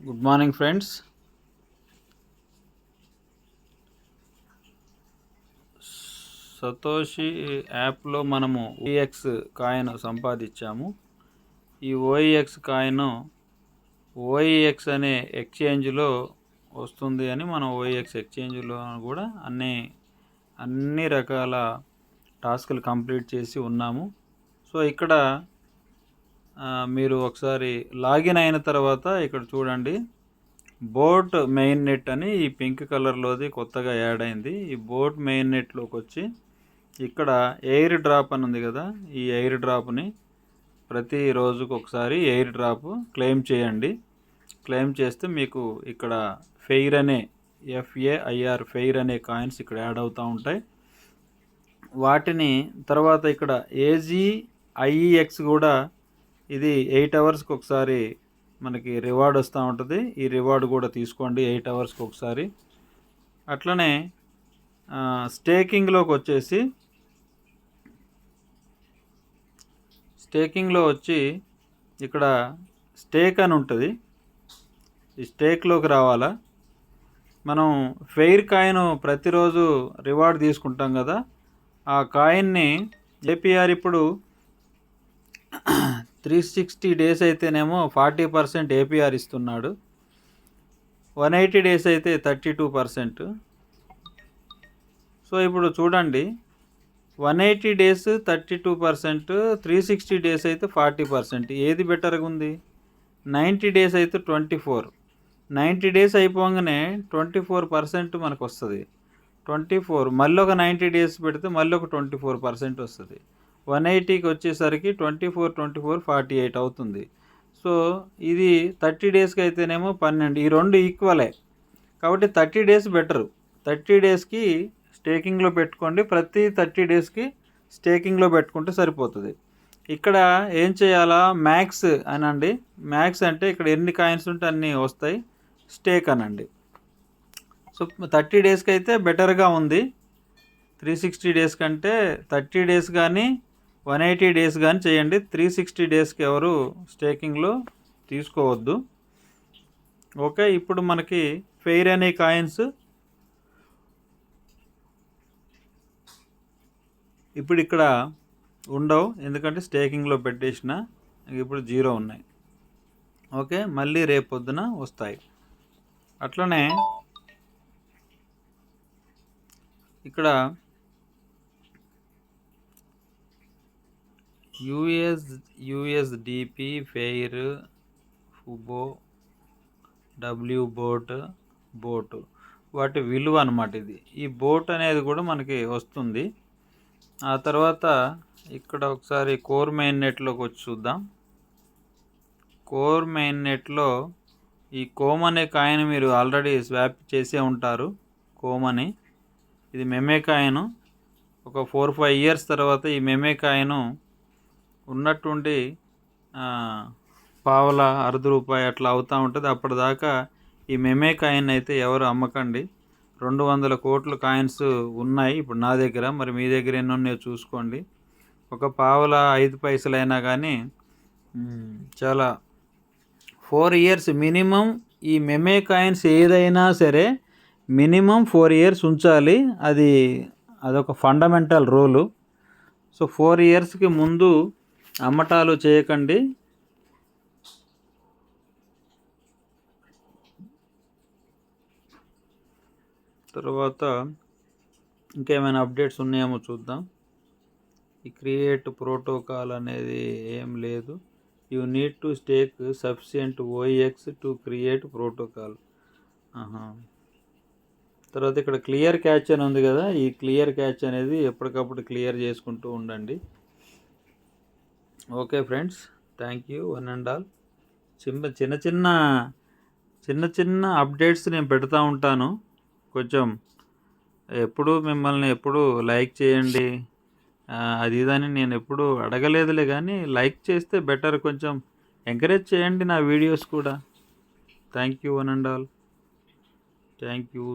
Good morning friends. Satoshi యాప్లో మనము OEX coin సంపాదించాము. ఈ ఓఈఎక్స్ కాయిన్ ఓఈఎక్స్ అనే ఎక్స్చేంజ్లో వస్తుంది అని మనం ఓఈఎక్స్ ఎక్స్చేంజ్లో కూడా అన్ని రకాల టాస్కులు కంప్లీట్ చేసి ఉన్నాము. సో ఇక్కడ మీరు ఒకసారి లాగిన్ అయిన తర్వాత ఇక్కడ చూడండి, బోట్ మెయిన్ నెట్ అని ఈ పింక్ కలర్లోది కొత్తగా యాడ్ అయింది. ఈ బోట్ మెయిన్ నెట్లోకి వచ్చి ఇక్కడ ఎయిర్ డ్రాప్ అని ఉంది కదా, ఈ ఎయిర్ డ్రాప్ని ప్రతి రోజుకు ఒకసారి ఎయిర్ డ్రాప్ క్లెయిమ్ చేయండి. క్లెయిమ్ చేస్తే మీకు ఇక్కడ ఫెయిర్ అనే FAIR ఫెయిర్ అనే కాయిన్స్ ఇక్కడ యాడ్ అవుతూ ఉంటాయి. వాటిని తర్వాత ఇక్కడ AGIEX కూడా ఇది 8 అవర్స్కి ఒకసారి మనకి రివార్డ్ వస్తూ ఉంటుంది. ఈ రివార్డ్ కూడా తీసుకోండి 8 అవర్స్కి ఒకసారి. అట్లనే స్టేకింగ్లోకి వచ్చేసి స్టేకింగ్లో వచ్చి ఇక్కడ స్టేక్ అని ఉంటుంది. ఈ స్టేక్లోకి రావాలా. మనం ఫెయిర్ కాయిన్ ప్రతిరోజు రివార్డ్ తీసుకుంటాం కదా, ఆ కాయిన్ని APR ఇప్పుడు 360 డేస్ అయితేనేమో 40% APR ఇస్తున్నాడు. 180 డేస్ అయితే 32%. సో ఇప్పుడు చూడండి, 180 డేస్ 32%, 360 డేస్ అయితే 40%. ఏది బెటర్గా ఉంది? 90 డేస్ అయితే 24. 90 డేస్ అయిపోగానే 24% మనకు వస్తుంది. 24 మళ్ళీ ఒక 90 డేస్ పెడితే మళ్ళీ ఒక 24% వస్తుంది. 180కి వచ్చేసరికి 24 48 అవుతుంది. సో ఇది 30 డేస్కి అయితేనేమో 12. ఈ రెండు ఈక్వలే కాబట్టి 30 డేస్ బెటరు. 30 డేస్కి స్టేకింగ్లో పెట్టుకోండి. ప్రతి 30 డేస్కి స్టేకింగ్లో పెట్టుకుంటే సరిపోతుంది. ఇక్కడ ఏం చేయాలా, మ్యాక్స్ అనండి. మ్యాక్స్ అంటే ఇక్కడ ఎన్ని కాయిన్స్ ఉంటే అన్నీ వస్తాయి. స్టేక్ అనండి. సో 30 డేస్కి అయితే బెటర్గా ఉంది. 360 డేస్ కంటే 30 డేస్ కానీ 180 డేస్ కానీ చేయండి. 360 డేస్కి ఎవరు స్టేకింగ్లో తీసుకోవద్దు. ఓకే, ఇప్పుడు మనకి ఫెయిర్ అనే కాయిన్స్ ఇప్పుడు ఇక్కడ ఉండవు, ఎందుకంటే స్టేకింగ్లో పెట్టేసిన. ఇప్పుడు 0 ఉన్నాయి. ఓకే, మళ్ళీ రేపు పొద్దున వస్తాయి. అట్లనే ఇక్కడ USDP ఫెయిర్, ఫుబో, బోట్ వాటి విలువ అన్నమాట ఇది. ఈ బోట్ అనేది కూడా మనకి వస్తుంది. ఆ తర్వాత ఇక్కడ ఒకసారి కోర్ మెయిన్ నెట్లోకి వచ్చి చూద్దాం. కోర్ మెయిన్ నెట్లో ఈ కోమ్ అనే కాయిన్ మీరు ఆల్రెడీ స్వాప్ చేసే ఉంటారు. కోమ్ అని ఇది మెమే కాయిన్. ఒక 4-5 ఇయర్స్ తర్వాత ఈ మెమే కాయిన్ ఉన్నట్టుండి పావలా ₹1 అట్లా అవుతూ ఉంటుంది. అప్పటిదాకా ఈ మెమే కాయిన్ అయితే ఎవరు అమ్మకండి. 200 కోట్ల కాయిన్స్ ఉన్నాయి ఇప్పుడు నా దగ్గర. మరి మీ దగ్గర ఎన్ని ఉన్నాయో చూసుకోండి. ఒక పావలా 5 పైసలైనా కానీ చాలా 4 ఇయర్స్ మినిమం. ఈ మెమే కాయిన్స్ ఏదైనా సరే మినిమం 4 ఇయర్స్ ఉంచాలి. అదొక ఫండమెంటల్ రూలు. సో 4 ఇయర్స్కి ముందు అమ్మటాలు చేయకండి. తర్వాత ఇంకేమైనా అప్డేట్స్ ఉన్నాయేమో చూద్దాం. ఈ క్రియేట్ ప్రోటోకాల్ అనేది ఏం లేదు. You need to stake sufficient OEX to create protocol. తర్వాత ఇక్కడ క్లియర్ క్యాచ్ అని ఉంది కదా, ఈ క్లియర్ క్యాచ్ అనేది ఎప్పటికప్పుడు క్లియర్ చేసుకుంటూ ఉండండి. Okay friends, thank you one and all. చిన్న చిన్న అప్డేట్స్ నేను పెడతా ఉంటాను. కొంచెం ఎప్పుడు లైక్ చేయండి అది ఇదని నేను ఎప్పుడు అడగలేదులే, కానీ లైక్ చేస్తే బెటర్. కొంచెం ఎంకరేజ్ చేయండి నా వీడియోస్ కూడా. Thank you one and all. Thank you.